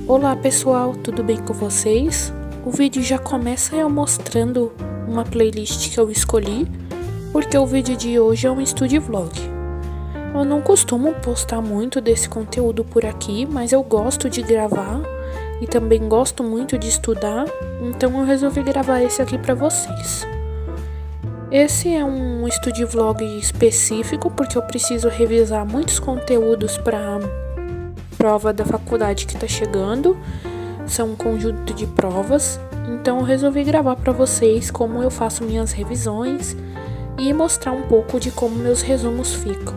Olá pessoal, tudo bem com vocês? O vídeo já começa eu mostrando uma playlist que eu escolhi, porque o vídeo de hoje é um study vlog. Eu não costumo postar muito desse conteúdo por aqui, mas eu gosto de gravar e também gosto muito de estudar, então eu resolvi gravar esse aqui para vocês. Esse é um study vlog específico porque eu preciso revisar muitos conteúdos para prova da faculdade que está chegando. São um conjunto de provas, então eu resolvi gravar para vocês como eu faço minhas revisões e mostrar um pouco de como meus resumos ficam.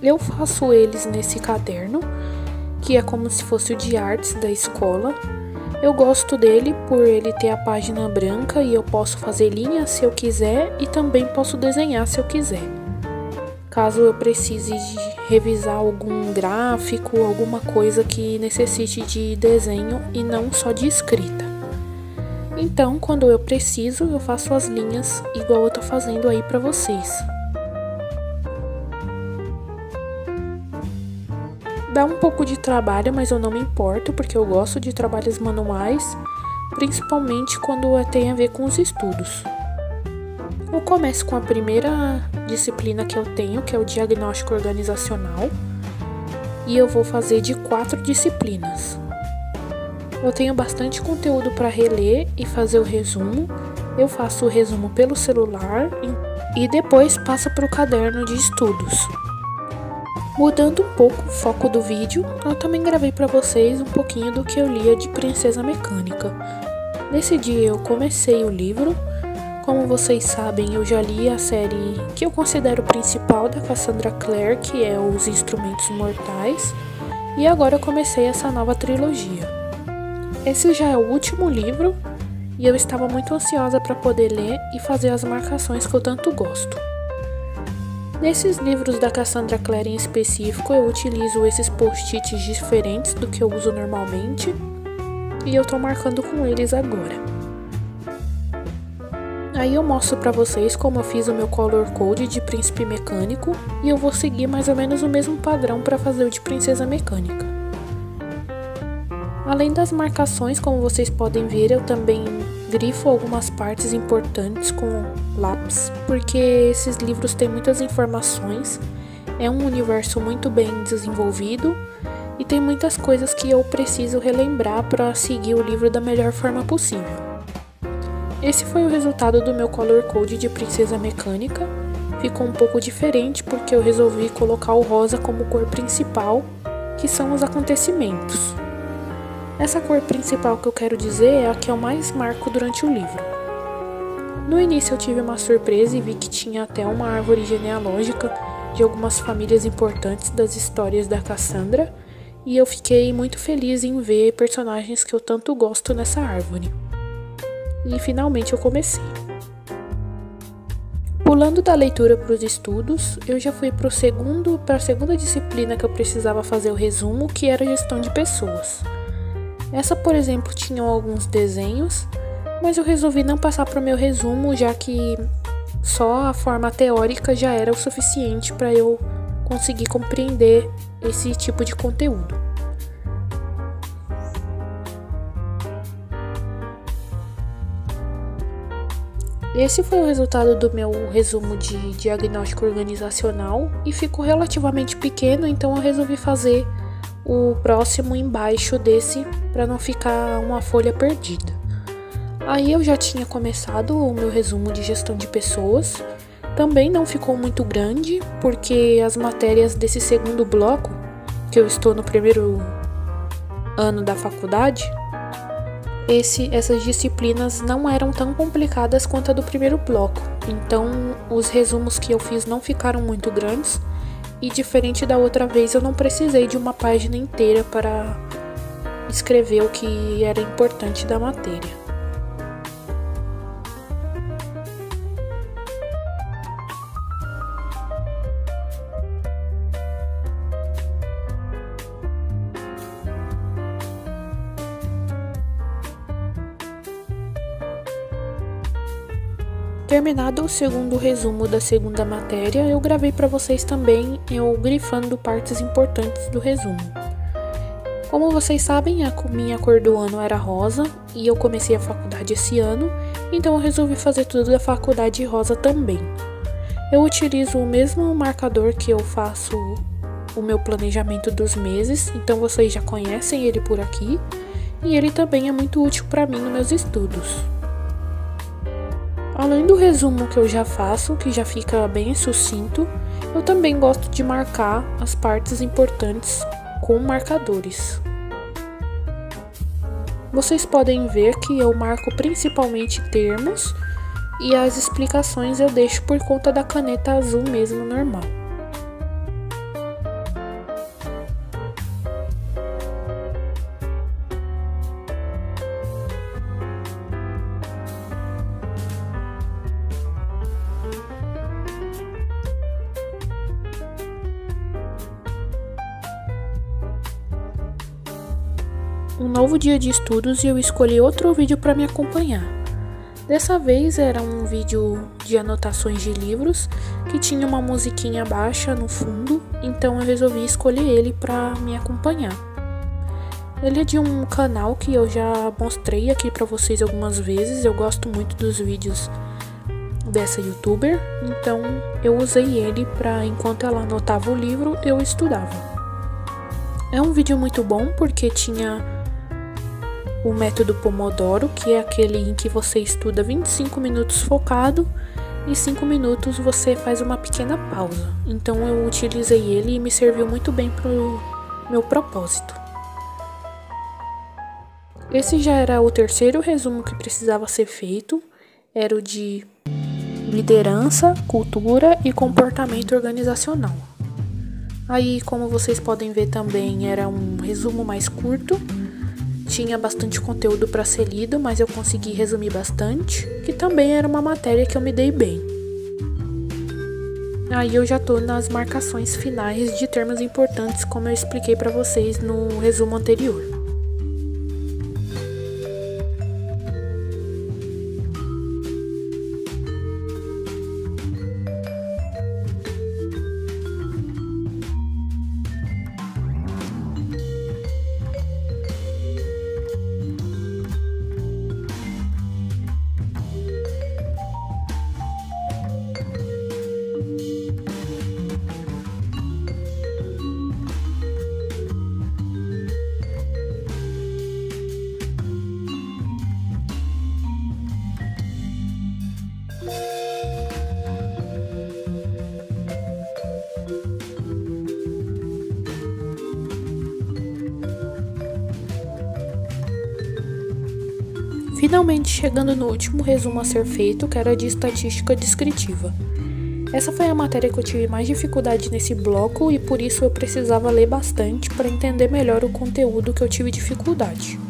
Eu faço eles nesse caderno, que é como se fosse o de artes da escola. Eu gosto dele por ele ter a página branca e eu posso fazer linhas se eu quiser e também posso desenhar se eu quiser. Caso eu precise de revisar algum gráfico, alguma coisa que necessite de desenho e não só de escrita. Então, quando eu preciso, eu faço as linhas igual eu tô fazendo aí pra vocês. Dá um pouco de trabalho, mas eu não me importo, porque eu gosto de trabalhos manuais, principalmente quando tem a ver com os estudos. Eu começo com a primeira disciplina que eu tenho, que é o diagnóstico organizacional, e eu vou fazer de 4 disciplinas. Eu tenho bastante conteúdo para reler e fazer o resumo. Eu faço o resumo pelo celular e depois passo para o caderno de estudos. Mudando um pouco o foco do vídeo, eu também gravei para vocês um pouquinho do que eu lia de Princesa Mecânica. Nesse dia eu comecei o livro. Como vocês sabem, eu já li a série que eu considero principal da Cassandra Clare, que é Os Instrumentos Mortais, e agora eu comecei essa nova trilogia. Esse já é o último livro e eu estava muito ansiosa para poder ler e fazer as marcações que eu tanto gosto. Nesses livros da Cassandra Clare em específico, eu utilizo esses post-its diferentes do que eu uso normalmente e eu tô marcando com eles agora. Aí eu mostro pra vocês como eu fiz o meu color code de Príncipe Mecânico e eu vou seguir mais ou menos o mesmo padrão para fazer o de Princesa Mecânica. Além das marcações, como vocês podem ver, eu também grifo algumas partes importantes com lápis, porque esses livros têm muitas informações, é um universo muito bem desenvolvido e tem muitas coisas que eu preciso relembrar para seguir o livro da melhor forma possível. Esse foi o resultado do meu color code de Princesa Mecânica. Ficou um pouco diferente porque eu resolvi colocar o rosa como cor principal, que são os acontecimentos. Essa cor principal que eu quero dizer é a que eu mais marco durante o livro. No início eu tive uma surpresa e vi que tinha até uma árvore genealógica de algumas famílias importantes das histórias da Cassandra, e eu fiquei muito feliz em ver personagens que eu tanto gosto nessa árvore. E finalmente eu comecei. Pulando da leitura para os estudos, eu já fui para a segunda disciplina que eu precisava fazer o resumo, que era gestão de pessoas. Essa, por exemplo, tinha alguns desenhos, mas eu resolvi não passar para o meu resumo, já que só a forma teórica já era o suficiente para eu conseguir compreender esse tipo de conteúdo. Esse foi o resultado do meu resumo de diagnóstico organizacional e ficou relativamente pequeno, então eu resolvi fazer o próximo embaixo desse para não ficar uma folha perdida. Aí eu já tinha começado o meu resumo de gestão de pessoas, também não ficou muito grande porque as matérias desse segundo bloco, que eu estou no primeiro ano da faculdade, essas disciplinas não eram tão complicadas quanto a do primeiro bloco, então os resumos que eu fiz não ficaram muito grandes e, diferente da outra vez, eu não precisei de uma página inteira para escrever o que era importante da matéria. Terminado o segundo resumo da segunda matéria, eu gravei para vocês também eu grifando partes importantes do resumo. Como vocês sabem, a minha cor do ano era rosa e eu comecei a faculdade esse ano, então eu resolvi fazer tudo da faculdade rosa também. Eu utilizo o mesmo marcador que eu faço o meu planejamento dos meses, então vocês já conhecem ele por aqui, e ele também é muito útil para mim nos meus estudos. Além do resumo que eu já faço, que já fica bem sucinto, eu também gosto de marcar as partes importantes com marcadores. Vocês podem ver que eu marco principalmente termos e as explicações eu deixo por conta da caneta azul mesmo normal. Um novo dia de estudos e eu escolhi outro vídeo para me acompanhar. Dessa vez era um vídeo de anotações de livros que tinha uma musiquinha baixa no fundo, então eu resolvi escolher ele para me acompanhar. Ele é de um canal que eu já mostrei aqui para vocês algumas vezes, eu gosto muito dos vídeos dessa youtuber, então eu usei ele para enquanto ela anotava o livro, eu estudava. É um vídeo muito bom porque tinha o método Pomodoro, que é aquele em que você estuda 25 minutos focado e 5 minutos você faz uma pequena pausa. Então eu utilizei ele e me serviu muito bem para o meu propósito. Esse já era o terceiro resumo que precisava ser feito, era o de liderança, cultura e comportamento organizacional. Aí, como vocês podem ver também, era um resumo mais curto. Tinha bastante conteúdo para ser lido, mas eu consegui resumir bastante, que também era uma matéria que eu me dei bem. Aí eu já tô nas marcações finais de termos importantes, como eu expliquei para vocês no resumo anterior. Finalmente chegando no último resumo a ser feito, que era de estatística descritiva. Essa foi a matéria que eu tive mais dificuldade nesse bloco e por isso eu precisava ler bastante para entender melhor o conteúdo que eu tive dificuldade.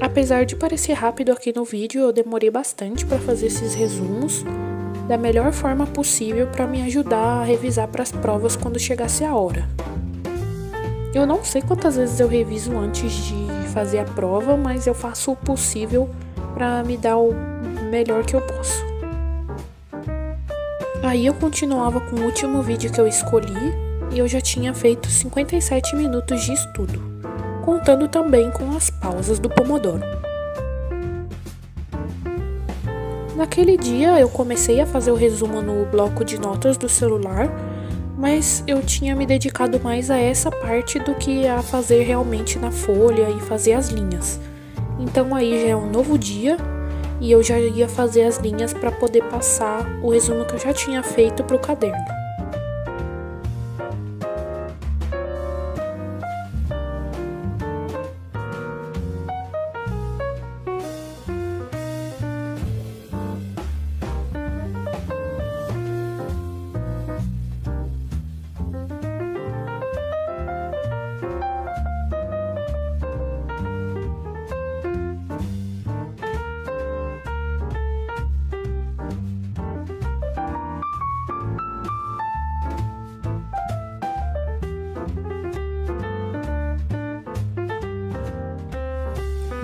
Apesar de parecer rápido aqui no vídeo, eu demorei bastante para fazer esses resumos da melhor forma possível para me ajudar a revisar para as provas quando chegasse a hora. Eu não sei quantas vezes eu reviso antes de fazer a prova, mas eu faço o possível para me dar o melhor que eu posso. Aí eu continuava com o último vídeo que eu escolhi e eu já tinha feito 57 minutos de estudo, contando também com as pausas do Pomodoro. Naquele dia eu comecei a fazer o resumo no bloco de notas do celular, mas eu tinha me dedicado mais a essa parte do que a fazer realmente na folha e fazer as linhas. Então aí já é um novo dia e eu já ia fazer as linhas para poder passar o resumo que eu já tinha feito para o caderno.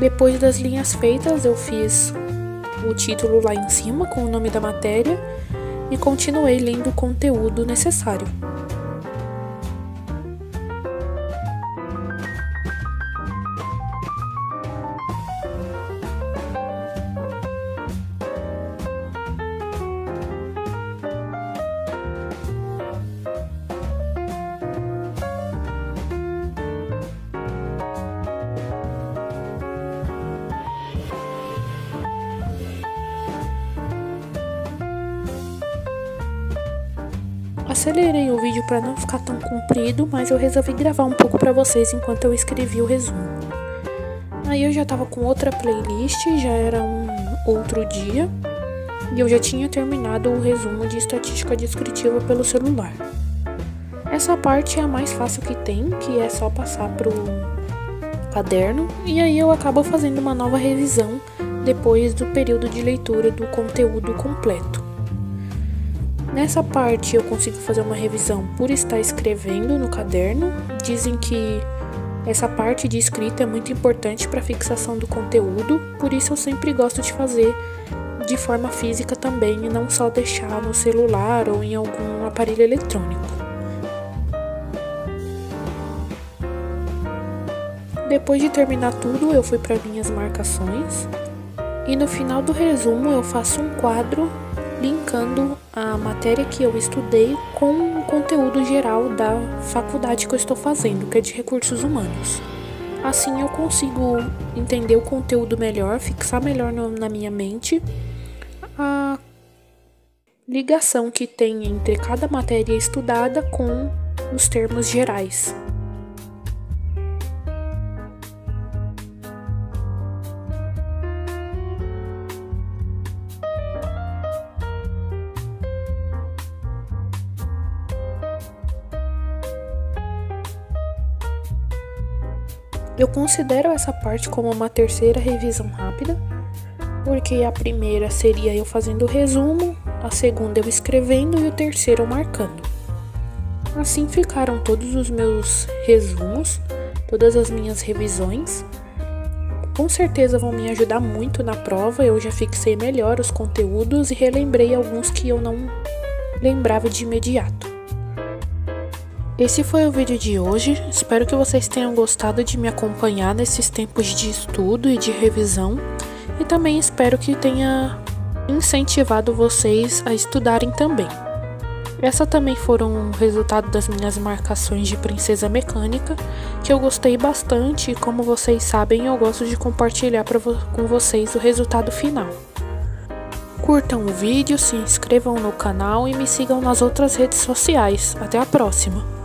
Depois das linhas feitas, eu fiz o título lá em cima com o nome da matéria e continuei lendo o conteúdo necessário. acelerei o vídeo para não ficar tão comprido, mas eu resolvi gravar um pouco para vocês enquanto eu escrevi o resumo. Aí eu já tava com outra playlist, já era um outro dia, e eu já tinha terminado o resumo de estatística descritiva pelo celular. Essa parte é a mais fácil que tem, que é só passar pro caderno, e aí eu acabo fazendo uma nova revisão depois do período de leitura do conteúdo completo. Nessa parte eu consigo fazer uma revisão por estar escrevendo no caderno. Dizem que essa parte de escrita é muito importante para a fixação do conteúdo, por isso eu sempre gosto de fazer de forma física também e não só deixar no celular ou em algum aparelho eletrônico. Depois de terminar tudo, eu fui para minhas marcações e no final do resumo eu faço um quadro linkando a matéria que eu estudei com o conteúdo geral da faculdade que eu estou fazendo, que é de recursos humanos. Assim eu consigo entender o conteúdo melhor, fixar melhor na minha mente a ligação que tem entre cada matéria estudada com os termos gerais. Eu considero essa parte como uma terceira revisão rápida, porque a primeira seria eu fazendo o resumo, a segunda eu escrevendo e o terceiro eu marcando. Assim ficaram todos os meus resumos, todas as minhas revisões. Com certeza vão me ajudar muito na prova, eu já fixei melhor os conteúdos e relembrei alguns que eu não lembrava de imediato. Esse foi o vídeo de hoje, espero que vocês tenham gostado de me acompanhar nesses tempos de estudo e de revisão e também espero que tenha incentivado vocês a estudarem também. Essa também foram o resultado das minhas marcações de Princesa Mecânica, que eu gostei bastante e como vocês sabem eu gosto de compartilhar com vocês o resultado final. Curtam o vídeo, se inscrevam no canal e me sigam nas outras redes sociais. Até a próxima!